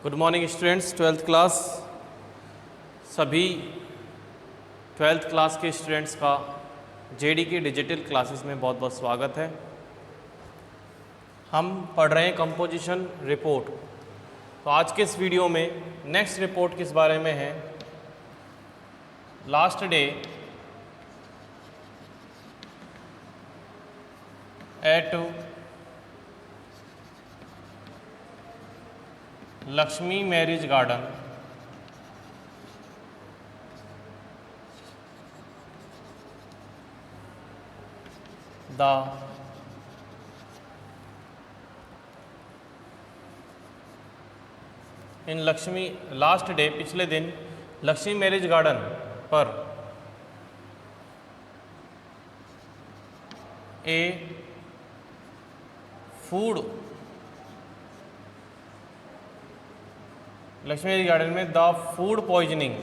Good morning students, twelfth class सभी twelfth class के students का जेडी के डिजिटल क्लासेस में बहुत बहुत स्वागत है। हम पढ़ रहे हैं कंपोजिशन रिपोर्ट। तो आज के इस वीडियो में नेक्स्ट रिपोर्ट किस बारे में है, last day at Lakshmi marriage garden the in Lakshmi last day पिछले दिन लक्ष्मी मैरिज गार्डन पर a food Lakshmi marriage garden में the food poisoning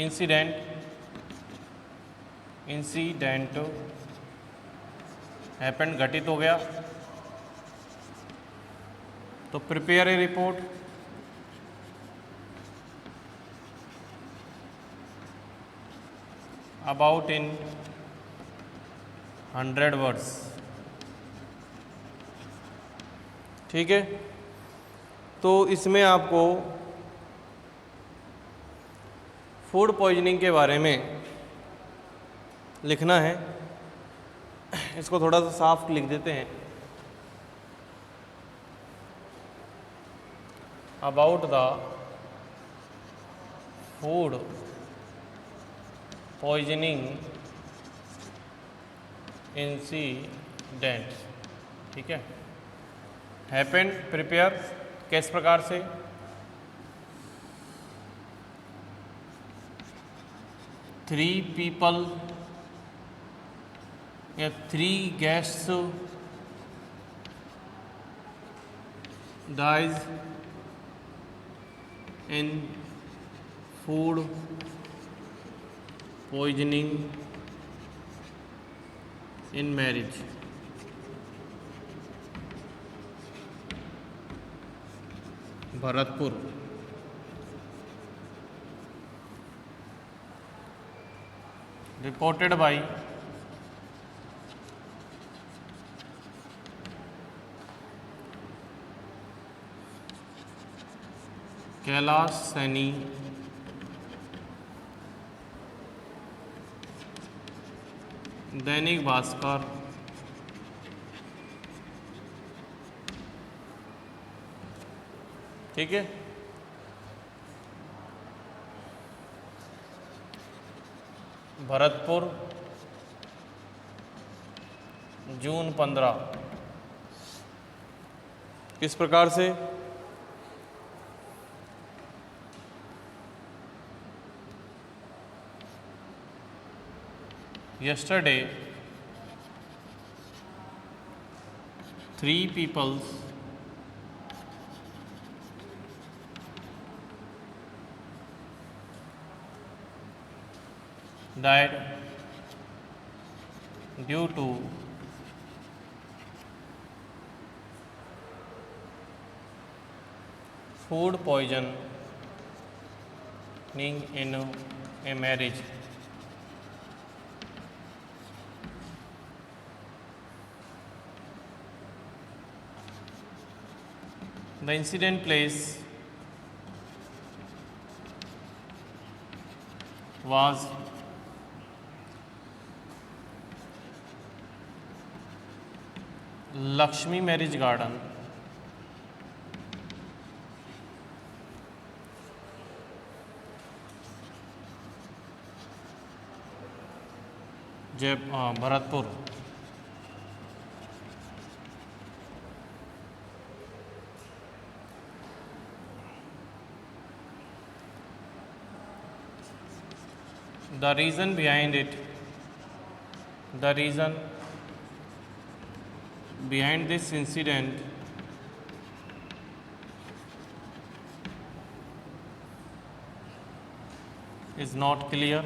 incident happened घटित हो गया। तो prepare a report about in 100 words. ठीक है, तो इसमें आपको फूड पॉइजनिंग के बारे में लिखना है। इसको थोड़ा सा साफ लिख देते हैं। About the food poisoning incident. ठीक है, हैपेंड प्रिपेयर किस प्रकार से, थ्री पीपल या three guests dies in food poisoning in marriage. Bharatpur. Reported by Kailash Saini, Dainik Bhaskar, ठीक है। भरतपुर जून 15। किस प्रकार से, yesterday 3 people died due to food poisoning in a marriage. The incident place was Lakshmi marriage garden Bharatpur. The reason behind this incident is not clear.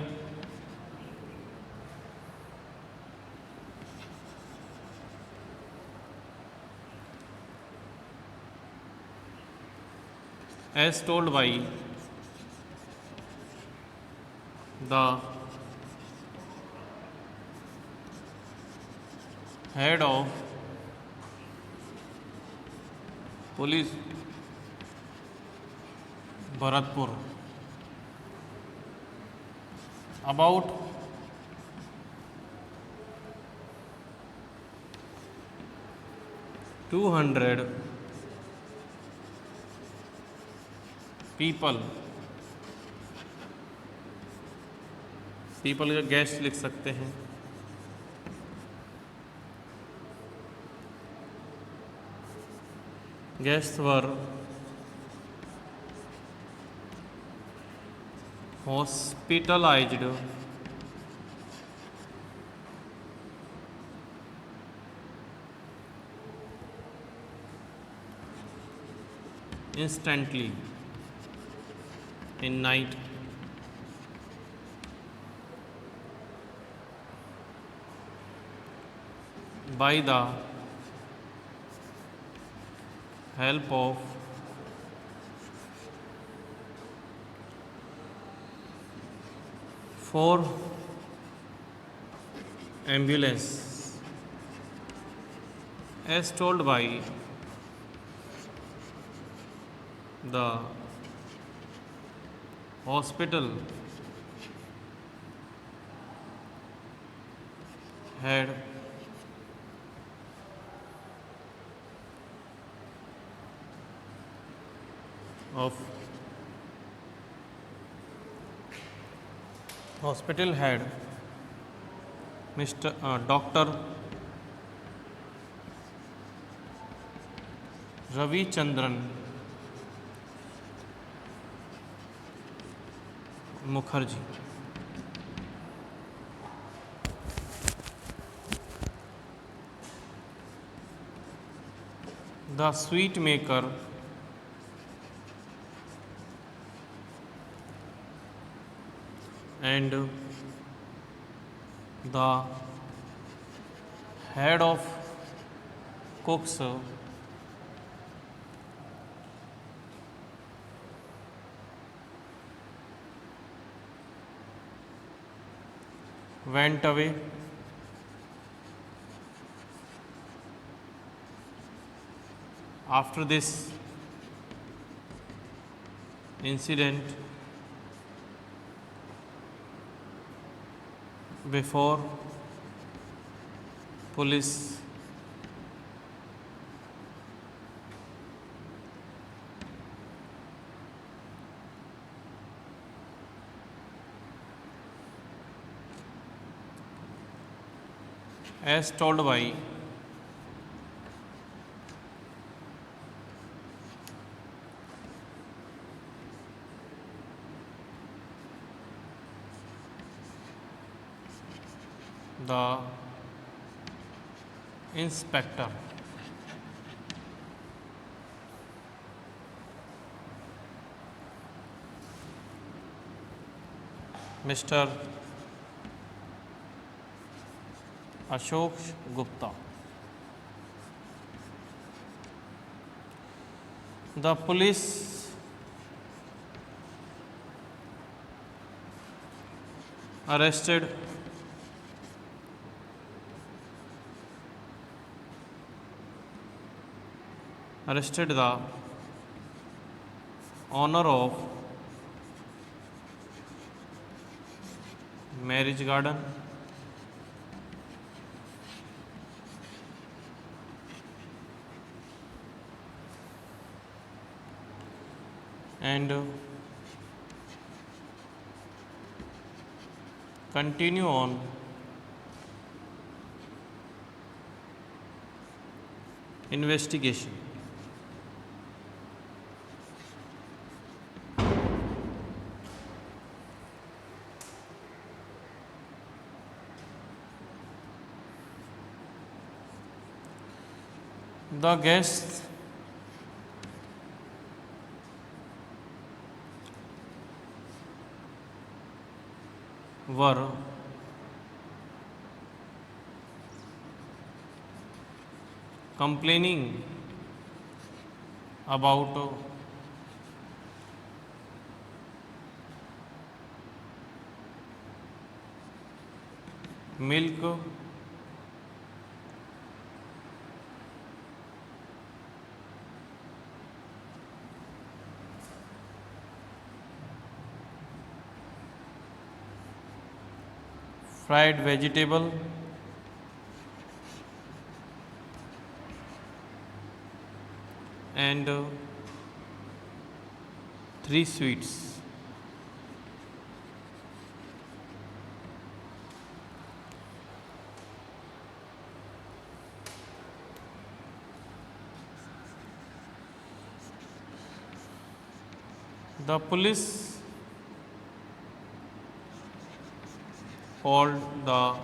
As told by the head of police Bharatpur about 200 people का guest लिख सकते हैं। Guests were hospitalized instantly in night by the help of four ambulance, as told by the hospital head of hospital head Mr. Dr. Ravi Chandran Mukherjee. The sweet maker and the head of cooks went away. After this incident, before police as told by the inspector, Mr. Ashok Gupta. The police arrested the owner of marriage garden and continue on investigation. The guests were complaining about milk fried vegetable and 3 sweets. The police called the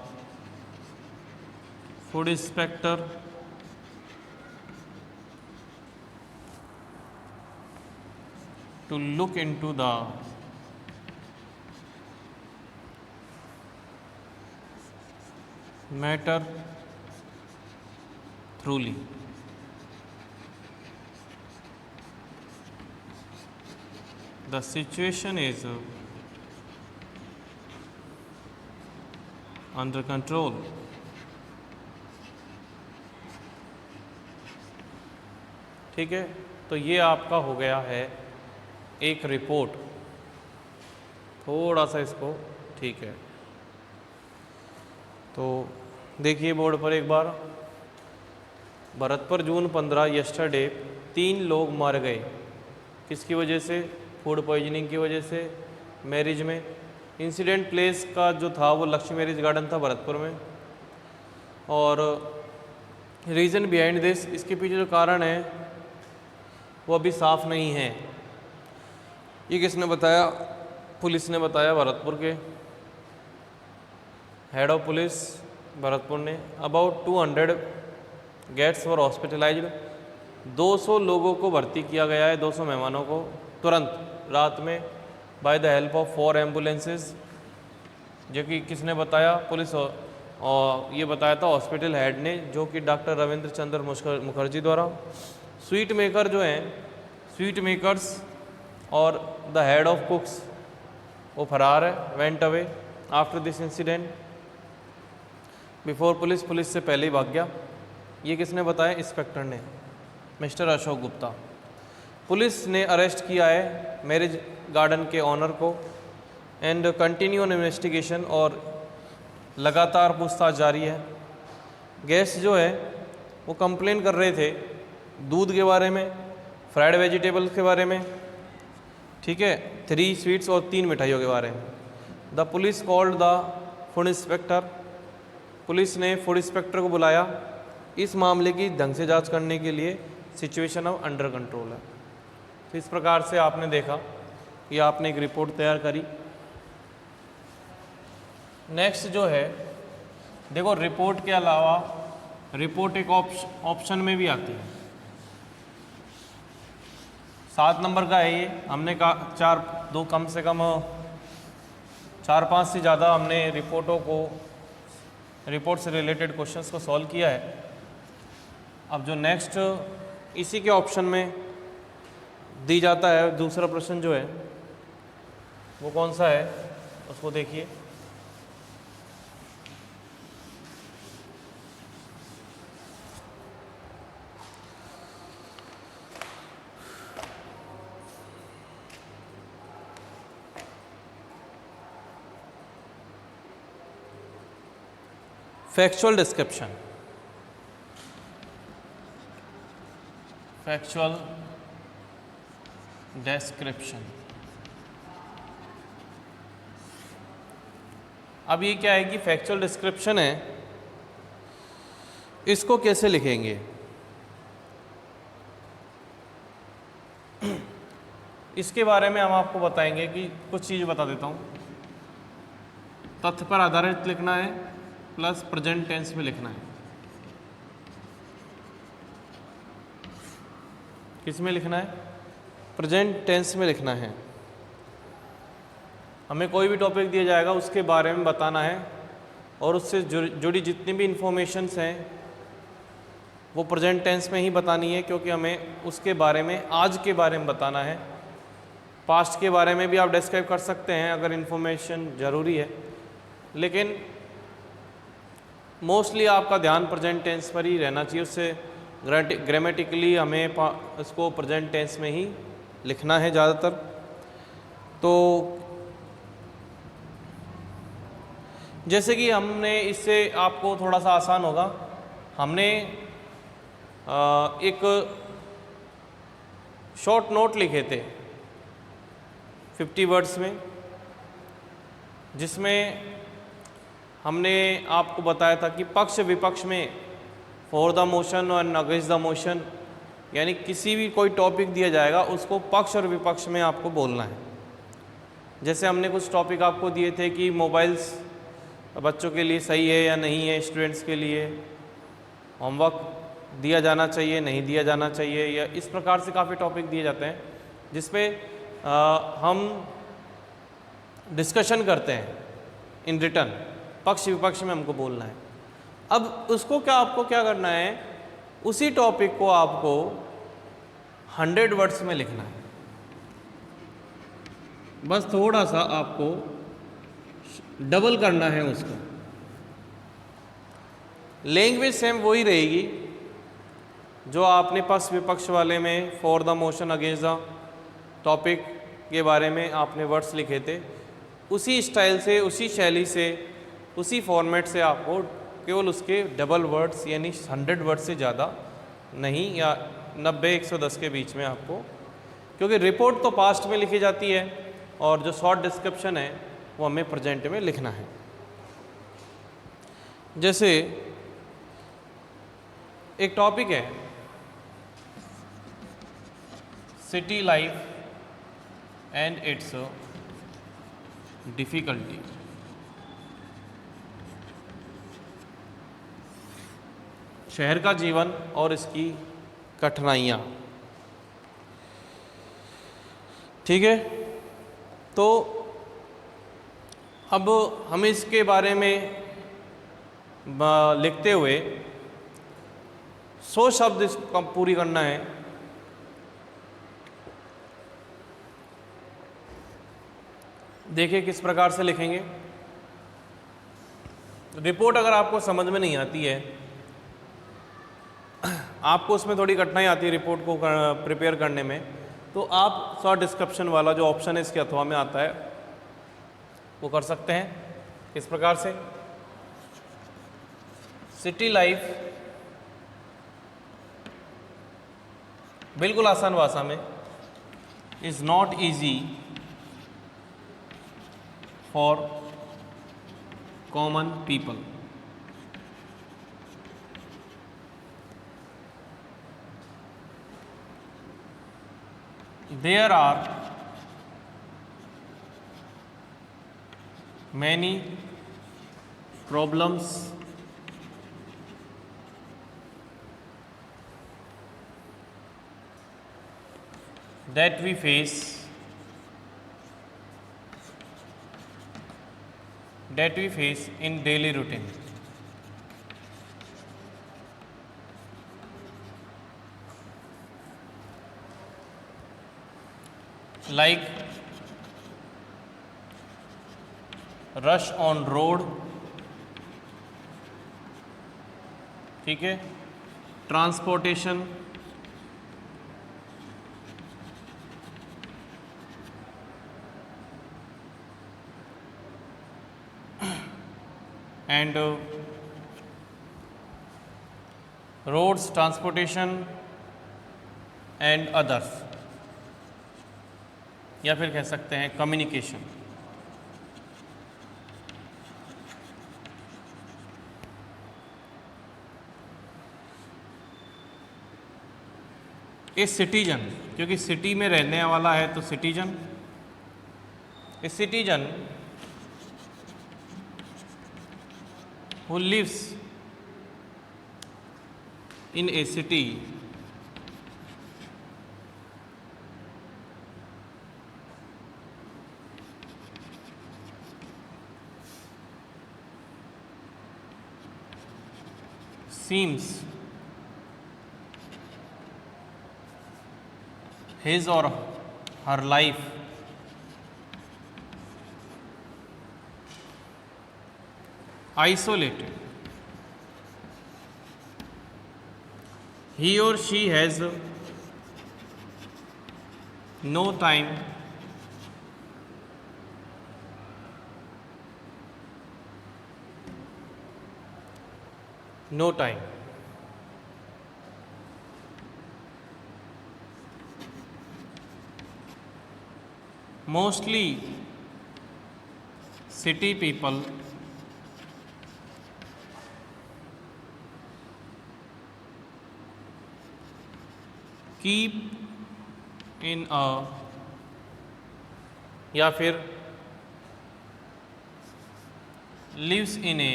food inspector to look into the matter thoroughly. The situation is under control. ठीक है, तो ये आपका हो गया है एक report. थोड़ा सा इसको, ठीक है, तो देखिए बोर्ड पर एक बार। भरतपुर जून 15 यस्टरडे 3 लोग मर गए। किसकी वजह से? फूड पॉइजनिंग की वजह से, मैरिज में। इंसिडेंट प्लेस का जो था वो लक्ष्मी मैरिज गार्डन था भरतपुर में। और रीज़न बिहाइंड दिस, इसके पीछे जो कारण है वो अभी साफ नहीं है। ये किसने बताया? पुलिस ने बताया, भरतपुर के हेड ऑफ पुलिस भरतपुर ने। About 200 gets were hospitalised. 200 लोगों को भर्ती किया गया है, 200 मेहमानों को तुरंत रात में, by the help of 4 ambulances. जो कि किसने बताया? पुलिस। और ये बताया था हॉस्पिटल हेड ने, जो कि डॉक्टर रविंद्र चंद्र मुखर्जी द्वारा। स्वीट मेकर जो हैं, स्वीट मेकर्स और द हेड ऑफ कुक्स वो फरार है, went away after this incident before police. Police से पहले ही भाग गया। ये किसने बताया? इंस्पेक्टर ने, मिस्टर अशोक गुप्ता। पुलिस ने अरेस्ट किया है मैरिज गार्डन के ऑनर को एंड कंटिन्यू ऑन इन्वेस्टिगेशन, और लगातार पूछताछ जारी है। गेस्ट जो है वो कंप्लेन कर रहे थे दूध के बारे में, फ्राइड वेजिटेबल्स के बारे में, ठीक है, 3 स्वीट्स और 3 मिठाइयों के बारे में। The police called the food inspector. Police ने फूड इंस्पेक्टर को बुलाया इस मामले की ढंग से जांच करने के लिए। सिचुएशन अब अंडर कंट्रोल है। तो इस प्रकार से आपने देखा कि आपने एक रिपोर्ट तैयार करी। नेक्स्ट जो है, देखो रिपोर्ट के अलावा रिपोर्ट एक ऑप्शन में भी आती है। 7 नंबर का है ये। हमने कहा 2 कम से कम 4-5 से ज़्यादा हमने रिपोर्ट से रिलेटेड क्वेश्चंस को सॉल्व किया है। अब जो नेक्स्ट इसी के ऑप्शन में दी जाता है दूसरा प्रश्न जो है वो कौन सा है, उसको देखिए। Factual description, factual description. अब ये क्या है कि फैक्चुअल डिस्क्रिप्शन है, इसको कैसे लिखेंगे? इसके बारे में हम आपको बताएंगे कि कुछ चीज़ बता देता हूँ। तथ्य पर आधारित लिखना है प्लस प्रेजेंट टेंस में लिखना है। किस में लिखना है? प्रेजेंट टेंस में लिखना है। हमें कोई भी टॉपिक दिया जाएगा उसके बारे में बताना है और उससे जुड़ी जितनी भी इंफॉर्मेशंस हैं वो प्रेजेंट टेंस में ही बतानी है, क्योंकि हमें उसके बारे में, आज के बारे में बताना है। पास्ट के बारे में भी आप डिस्क्राइब कर सकते हैं अगर इंफॉर्मेशन ज़रूरी है, लेकिन मोस्टली आपका ध्यान प्रेजेंट टेंस पर ही रहना चाहिए। उससे ग्रामेटिकली हमें इसको प्रेजेंट टेंस में ही लिखना है ज़्यादातर। तो जैसे कि हमने, इससे आपको थोड़ा सा आसान होगा, हमने एक शॉर्ट नोट लिखे थे 50 वर्ड्स में, जिसमें हमने आपको बताया था कि पक्ष विपक्ष में फॉर द मोशन और अगेंस्ट द मोशन, यानी किसी भी कोई टॉपिक दिया जाएगा उसको पक्ष और विपक्ष में आपको बोलना है। जैसे हमने कुछ टॉपिक आपको दिए थे कि मोबाइल्स बच्चों के लिए सही है या नहीं है, स्टूडेंट्स के लिए होमवर्क दिया जाना चाहिए नहीं दिया जाना चाहिए, या इस प्रकार से काफ़ी टॉपिक दिए जाते हैं जिसपे हम डिस्कशन करते हैं इन रिटर्न। पक्ष विपक्ष में हमको बोलना है। अब उसको आपको क्या करना है, उसी टॉपिक को आपको 100 वर्ड्स में लिखना है। बस थोड़ा सा आपको डबल करना है उसको। लैंग्वेज सेम वही रहेगी जो आपने पक्ष विपक्ष वाले में for the motion against the topic के बारे में आपने वर्ड्स लिखे थे, उसी स्टाइल से, उसी शैली से, उसी फॉर्मेट से आपको केवल उसके डबल वर्ड्स यानी 100 वर्ड से ज़्यादा नहीं, या 90-110 के बीच में आपको, क्योंकि रिपोर्ट तो पास्ट में लिखी जाती है और जो शॉर्ट डिस्क्रिप्शन है वो हमें प्रेजेंट में लिखना है। जैसे एक टॉपिक है city life and it's difficulty. शहर का जीवन और इसकी कठिनाइयाँ। ठीक है, तो अब हमें इसके बारे में लिखते हुए 100 शब्द इसको पूरी करना है। देखिए किस प्रकार से लिखेंगे। रिपोर्ट अगर आपको समझ में नहीं आती है, आपको उसमें थोड़ी कठिनाई आती है रिपोर्ट को प्रिपेयर करने में, तो आप शॉर्ट डिस्क्रिप्शन वाला जो ऑप्शन है इसके अथवा में आता है वो कर सकते हैं। इस प्रकार से सिटी लाइफ बिल्कुल आसान भाषा में, is not easy for common people. There are many problems that we face in daily routine. Like rush on road, ठीक है, transportation, and roads, transportation and others, या फिर कह सकते हैं कम्युनिकेशन। ए सिटीजन, क्योंकि सिटी में रहने वाला है तो citizen. A citizen who lives in a city seems his or her life isolated. He or she has no time no time mostly city people keep in a या फिर lives in a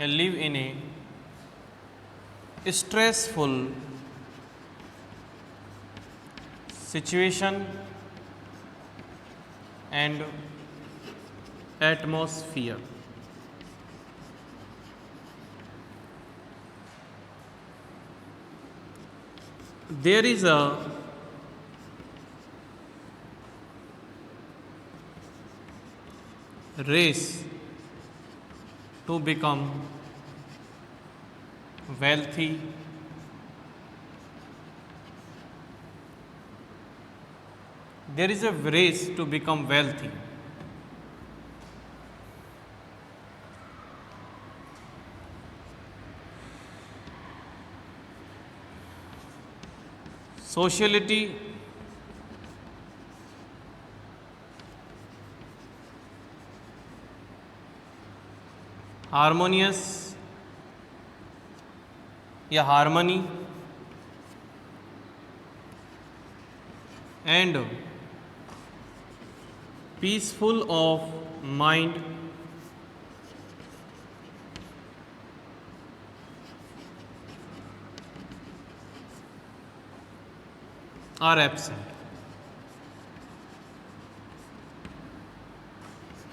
या live in a stressful situation and atmosphere. There is a race to become wealthy. There is a race to become wealthy. Sociality harmonious या harmony and peaceful of mind are absent.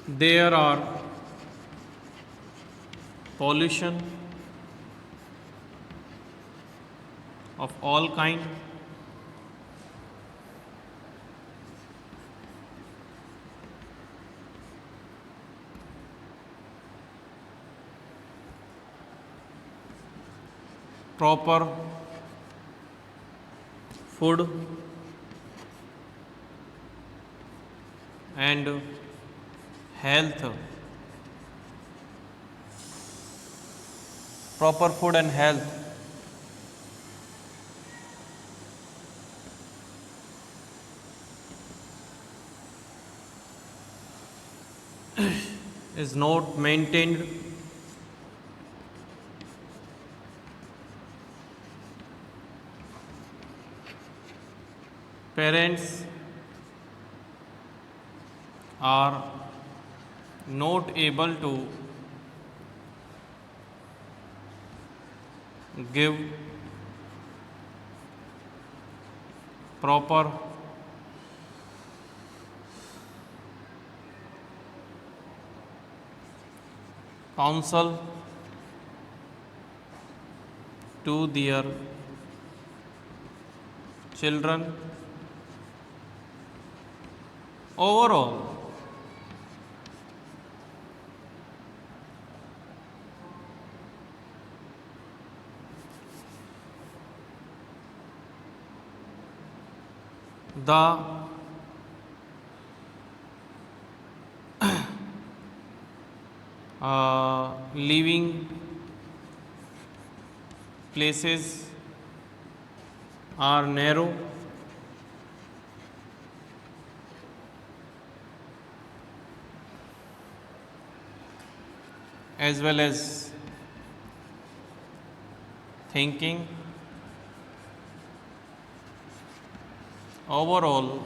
There are pollution of all kind, proper food and health, proper food and health is not maintained. Parents are not able to give proper counsel to their children. Overall, the living places are narrow, as well as thinking. Overall,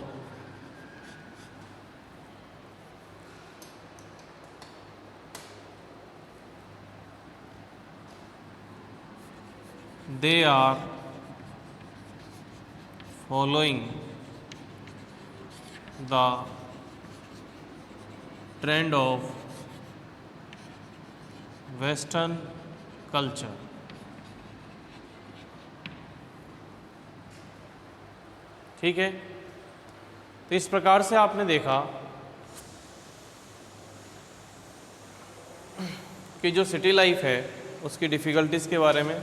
they are following the trend of Western culture. ठीक है, तो इस प्रकार से आपने देखा कि जो सिटी लाइफ है उसकी डिफ़िकल्टीज़ के बारे में।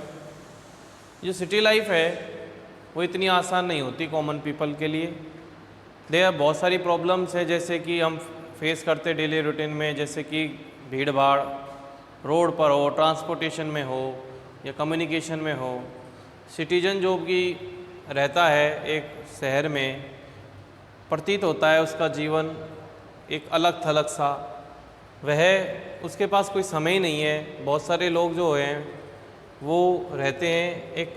जो सिटी लाइफ है वो इतनी आसान नहीं होती कॉमन पीपल के लिए। देयर बहुत सारी प्रॉब्लम्स है जैसे कि हम फेस करते डेली रूटीन में, जैसे कि भीड़ भाड़ रोड पर हो, ट्रांसपोर्टेशन में हो या कम्युनिकेशन में हो। सिटीजन जो भी रहता है एक शहर में, प्रतीत होता है उसका जीवन एक अलग थलग सा, वह उसके पास कोई समय ही नहीं है। बहुत सारे लोग जो हैं वो रहते हैं एक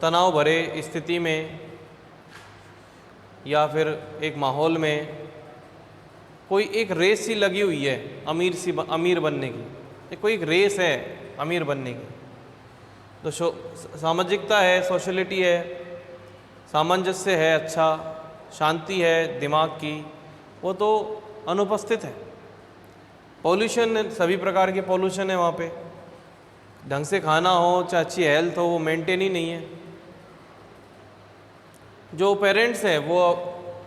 तनाव भरे स्थिति में या फिर एक माहौल में। कोई एक रेस सी लगी हुई है अमीर बनने की, ये कोई एक रेस है अमीर बनने की। तो सामाजिकता है, सोशलिटी है, सामंजस्य है, अच्छा शांति है दिमाग की, वो तो अनुपस्थित है। पॉल्यूशन, सभी प्रकार के पॉल्यूशन है वहाँ पे। ढंग से खाना हो चाहे अच्छी हेल्थ हो, वो मेंटेन ही नहीं है। जो पेरेंट्स हैं वो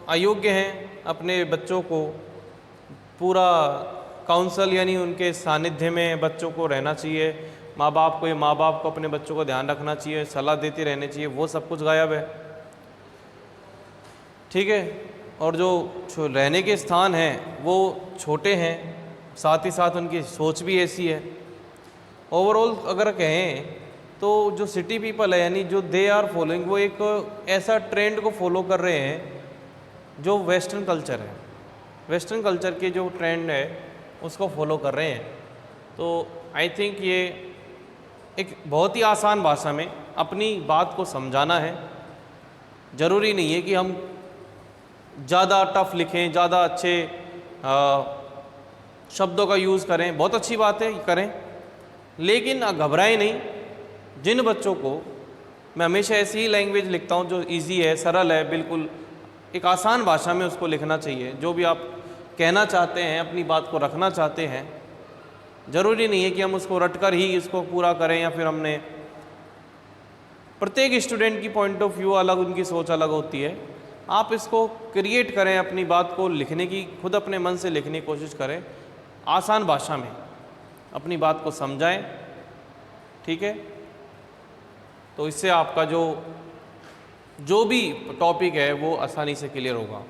अयोग्य हैं अपने बच्चों को पूरा काउंसल यानी उनके सानिध्य में बच्चों को रहना चाहिए। माँ बाप को अपने बच्चों को ध्यान रखना चाहिए, सलाह देते रहने चाहिए, वो सब कुछ गायब है। ठीक है, और जो रहने के स्थान हैं वो छोटे हैं, साथ ही साथ उनकी सोच भी ऐसी है। ओवरऑल अगर कहें तो जो सिटी पीपल है यानी जो दे आर फॉलोइंग, वो एक ऐसा ट्रेंड को फॉलो कर रहे हैं जो वेस्टर्न कल्चर है। वेस्टर्न कल्चर के जो ट्रेंड है उसको फॉलो कर रहे हैं। तो आई थिंक ये एक बहुत ही आसान भाषा में अपनी बात को समझाना है। ज़रूरी नहीं है कि हम ज़्यादा टफ लिखें, ज़्यादा अच्छे शब्दों का यूज़ करें। बहुत अच्छी बात है करें, लेकिन घबराएं नहीं। जिन बच्चों को, मैं हमेशा ऐसी ही लैंग्वेज लिखता हूँ जो इजी है, सरल है, बिल्कुल एक आसान भाषा में उसको लिखना चाहिए। जो भी आप कहना चाहते हैं, अपनी बात को रखना चाहते हैं, ज़रूरी नहीं है कि हम उसको रटकर ही इसको पूरा करें या फिर हमने। प्रत्येक स्टूडेंट की पॉइंट ऑफ व्यू अलग, उनकी सोच अलग होती है। आप इसको क्रिएट करें, अपनी बात को लिखने की, खुद अपने मन से लिखने की कोशिश करें, आसान भाषा में अपनी बात को समझाएं। ठीक है, तो इससे आपका जो भी टॉपिक है वो आसानी से क्लियर होगा।